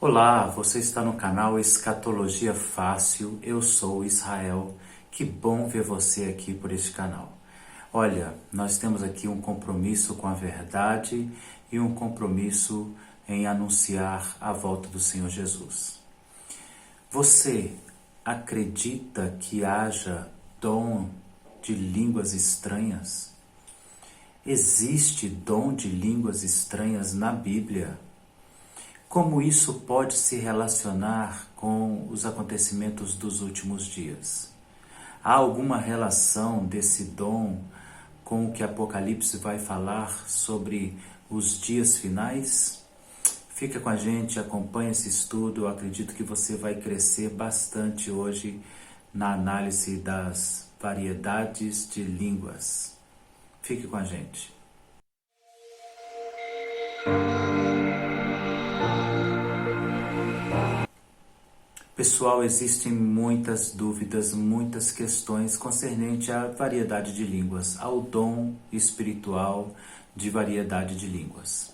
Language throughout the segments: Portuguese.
Olá, você está no canal Escatologia Fácil, eu sou Israel, que bom ver você aqui por este canal. Olha, nós temos aqui um compromisso com a verdade e um compromisso em anunciar a volta do Senhor Jesus. Você acredita que haja dom de línguas estranhas? Existe dom de línguas estranhas na Bíblia? Como isso pode se relacionar com os acontecimentos dos últimos dias? Há alguma relação desse dom com o que Apocalipse vai falar sobre os dias finais? Fica com a gente, acompanha esse estudo, eu acredito que você vai crescer bastante hoje na análise das variedades de línguas. Fique com a gente. Pessoal, existem muitas dúvidas, muitas questões concernente à variedade de línguas, ao dom espiritual de variedade de línguas.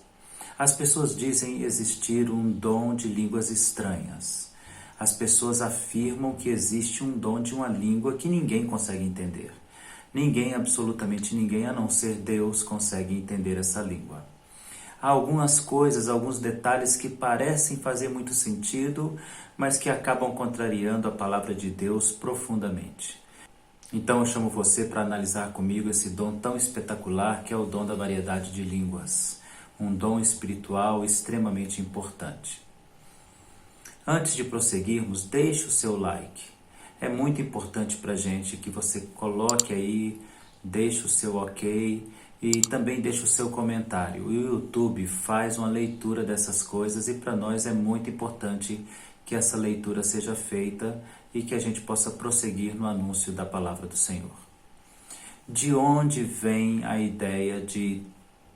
As pessoas dizem existir um dom de línguas estranhas. As pessoas afirmam que existe um dom de uma língua que ninguém consegue entender. Ninguém, absolutamente ninguém, a não ser Deus, consegue entender essa língua. Há algumas coisas, alguns detalhes que parecem fazer muito sentido, mas que acabam contrariando a palavra de Deus profundamente. Então eu chamo você para analisar comigo esse dom tão espetacular que é o dom da variedade de línguas. Um dom espiritual extremamente importante. Antes de prosseguirmos, deixe o seu like. É muito importante para a gente que você coloque aí, deixe o seu ok e também deixe o seu comentário. O YouTube faz uma leitura dessas coisas e para nós é muito importante que essa leitura seja feita e que a gente possa prosseguir no anúncio da palavra do Senhor. De onde vem a ideia de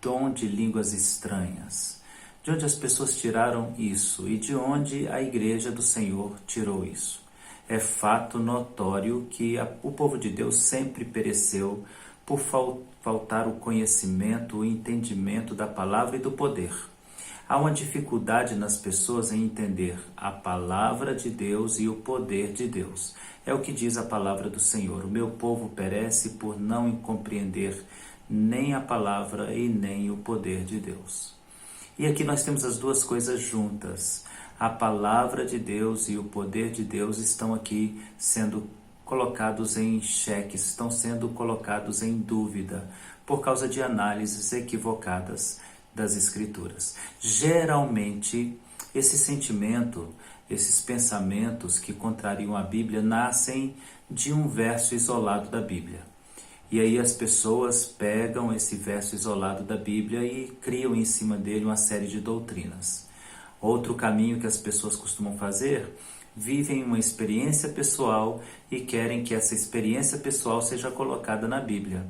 dom de línguas estranhas? De onde as pessoas tiraram isso e de onde a igreja do Senhor tirou isso? É fato notório que o povo de Deus sempre pereceu por faltar o conhecimento, o entendimento da palavra e do poder. Há uma dificuldade nas pessoas em entender a palavra de Deus e o poder de Deus. É o que diz a palavra do Senhor. O meu povo perece por não compreender nem a palavra e nem o poder de Deus. E aqui nós temos as duas coisas juntas. A palavra de Deus e o poder de Deus estão aqui sendo colocados em xeque, estão sendo colocados em dúvida por causa de análises equivocadas das Escrituras. Geralmente, esse sentimento, esses pensamentos que contrariam a Bíblia nascem de um verso isolado da Bíblia. E aí as pessoas pegam esse verso isolado da Bíblia e criam em cima dele uma série de doutrinas. Outro caminho que as pessoas costumam fazer, vivem uma experiência pessoal e querem que essa experiência pessoal seja colocada na Bíblia.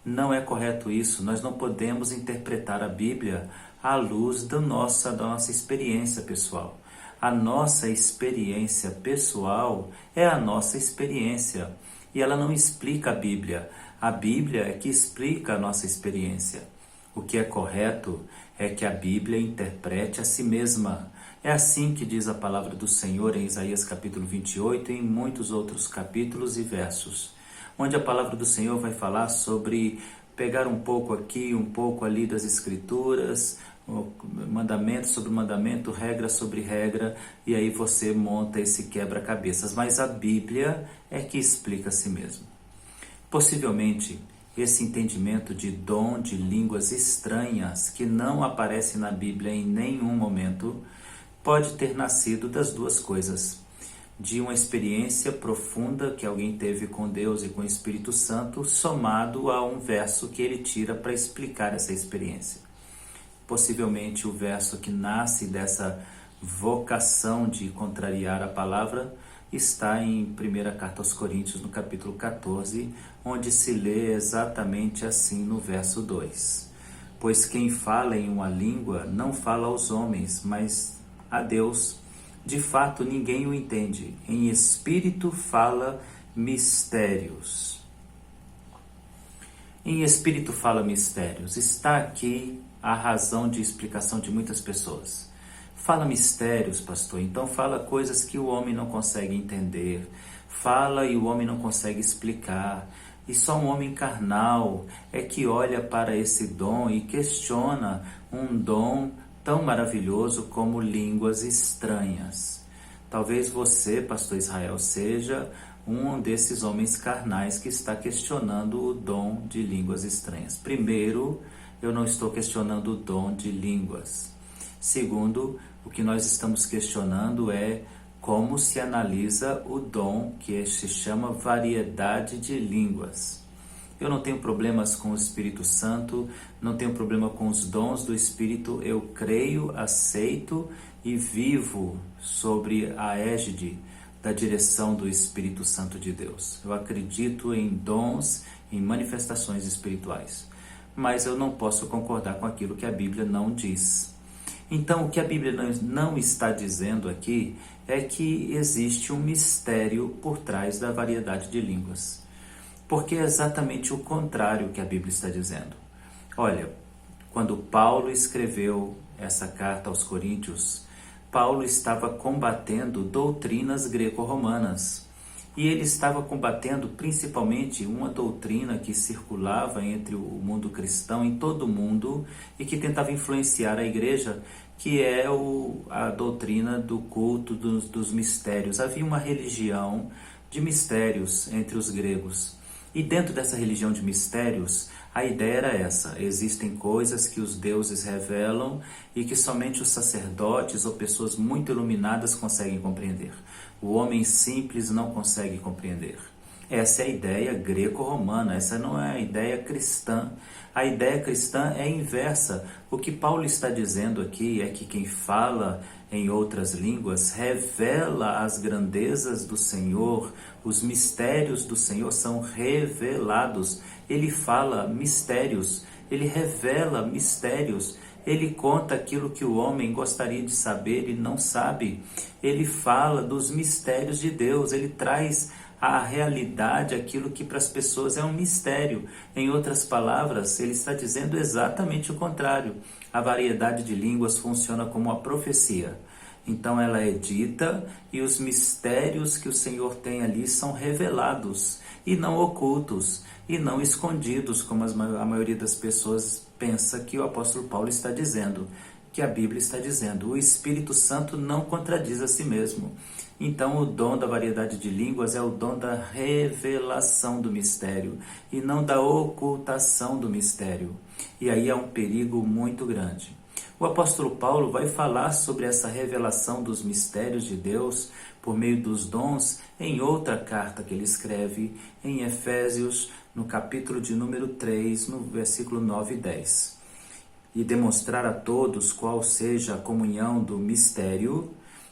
Não é correto isso, nós não podemos interpretar a Bíblia à luz da nossa experiência pessoal. A nossa experiência pessoal é a nossa experiência e ela não explica a Bíblia. A Bíblia é que explica a nossa experiência. O que é correto é que a Bíblia interprete a si mesma. É assim que diz a palavra do Senhor em Isaías capítulo 28 e em muitos outros capítulos e versos, onde a palavra do Senhor vai falar sobre pegar um pouco aqui, um pouco ali das Escrituras, mandamento sobre mandamento, regra sobre regra, e aí você monta esse quebra-cabeças. Mas a Bíblia é que explica a si mesmo. Possivelmente, esse entendimento de dom de línguas estranhas, que não aparece na Bíblia em nenhum momento, pode ter nascido das duas coisas. De uma experiência profunda que alguém teve com Deus e com o Espírito Santo, somado a um verso que ele tira para explicar essa experiência. Possivelmente o verso que nasce dessa vocação de contrariar a palavra está em 1ª Carta aos Coríntios, no capítulo 14, onde se lê exatamente assim no verso 2. Pois quem fala em uma língua não fala aos homens, mas a Deus. De fato, ninguém o entende. Em espírito fala mistérios. Em espírito fala mistérios. Está aqui a razão de explicação de muitas pessoas. Fala mistérios, pastor. Então fala coisas que o homem não consegue entender. Fala e o homem não consegue explicar. E só um homem carnal é que olha para esse dom e questiona um dom tão maravilhoso como línguas estranhas. Talvez você, pastor Israel, seja um desses homens carnais que está questionando o dom de línguas estranhas. Primeiro, eu não estou questionando o dom de línguas. Segundo, o que nós estamos questionando é como se analisa o dom que se chama variedade de línguas. Eu não tenho problemas com o Espírito Santo, não tenho problema com os dons do Espírito, eu creio, aceito e vivo sobre a égide da direção do Espírito Santo de Deus. Eu acredito em dons, em manifestações espirituais, mas eu não posso concordar com aquilo que a Bíblia não diz. Então, o que a Bíblia não está dizendo aqui é que existe um mistério por trás da variedade de línguas. Porque é exatamente o contrário que a Bíblia está dizendo. Olha, quando Paulo escreveu essa carta aos Coríntios, Paulo estava combatendo doutrinas greco-romanas. E ele estava combatendo principalmente uma doutrina que circulava entre o mundo cristão, em todo o mundo, e que tentava influenciar a igreja, que é a doutrina do culto dos mistérios. Havia uma religião de mistérios entre os gregos. E dentro dessa religião de mistérios, a ideia era essa: existem coisas que os deuses revelam e que somente os sacerdotes ou pessoas muito iluminadas conseguem compreender. O homem simples não consegue compreender. Essa é a ideia greco-romana, essa não é a ideia cristã. A ideia cristã é inversa. O que Paulo está dizendo aqui é que quem fala em outras línguas revela as grandezas do Senhor, os mistérios do Senhor são revelados. Ele fala mistérios, ele revela mistérios. Ele conta aquilo que o homem gostaria de saber e não sabe. Ele fala dos mistérios de Deus, ele traz à realidade aquilo que para as pessoas é um mistério. Em outras palavras, ele está dizendo exatamente o contrário. A variedade de línguas funciona como uma profecia. Então ela é dita e os mistérios que o Senhor tem ali são revelados e não ocultos e não escondidos, como a maioria das pessoas pensa que o apóstolo Paulo está dizendo, que a Bíblia está dizendo. O Espírito Santo não contradiz a si mesmo. Então o dom da variedade de línguas é o dom da revelação do mistério e não da ocultação do mistério. E aí há um perigo muito grande. O apóstolo Paulo vai falar sobre essa revelação dos mistérios de Deus por meio dos dons em outra carta que ele escreve em Efésios, no capítulo de número 3, no versículo 9 e 10. E demonstrar a todos qual seja a comunhão do mistério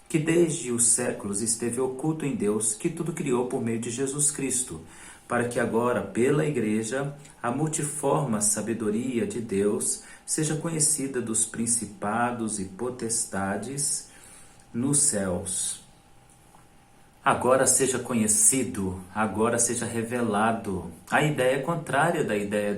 que desde os séculos esteve oculto em Deus, que tudo criou por meio de Jesus Cristo, para que agora, pela Igreja, a multiforme sabedoria de Deus seja conhecida dos principados e potestades nos céus. Agora seja conhecido, agora seja revelado. A ideia é contrária da ideia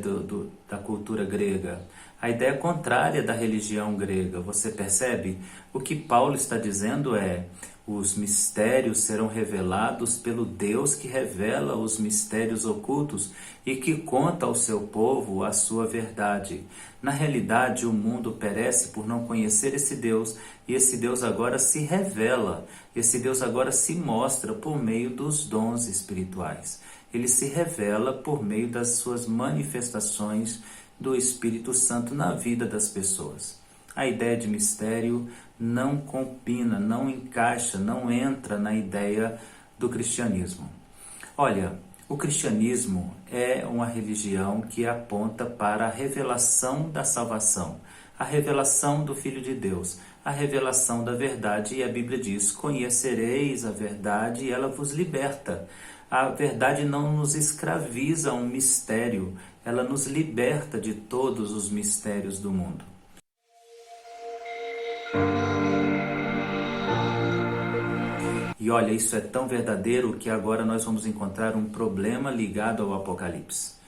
da cultura grega. A ideia é contrária da religião grega. Você percebe? O que Paulo está dizendo é: os mistérios serão revelados pelo Deus que revela os mistérios ocultos e que conta ao seu povo a sua verdade. Na realidade, o mundo perece por não conhecer esse Deus, e esse Deus agora se revela, esse Deus agora se mostra por meio dos dons espirituais. Ele se revela por meio das suas manifestações do Espírito Santo na vida das pessoas. A ideia de mistério não combina, não encaixa, não entra na ideia do cristianismo. Olha, o cristianismo é uma religião que aponta para a revelação da salvação, a revelação do Filho de Deus, a revelação da verdade, e a Bíblia diz: conhecereis a verdade e ela vos liberta. A verdade não nos escraviza a um mistério, ela nos liberta de todos os mistérios do mundo. E olha, isso é tão verdadeiro que agora nós vamos encontrar um problema ligado ao Apocalipse.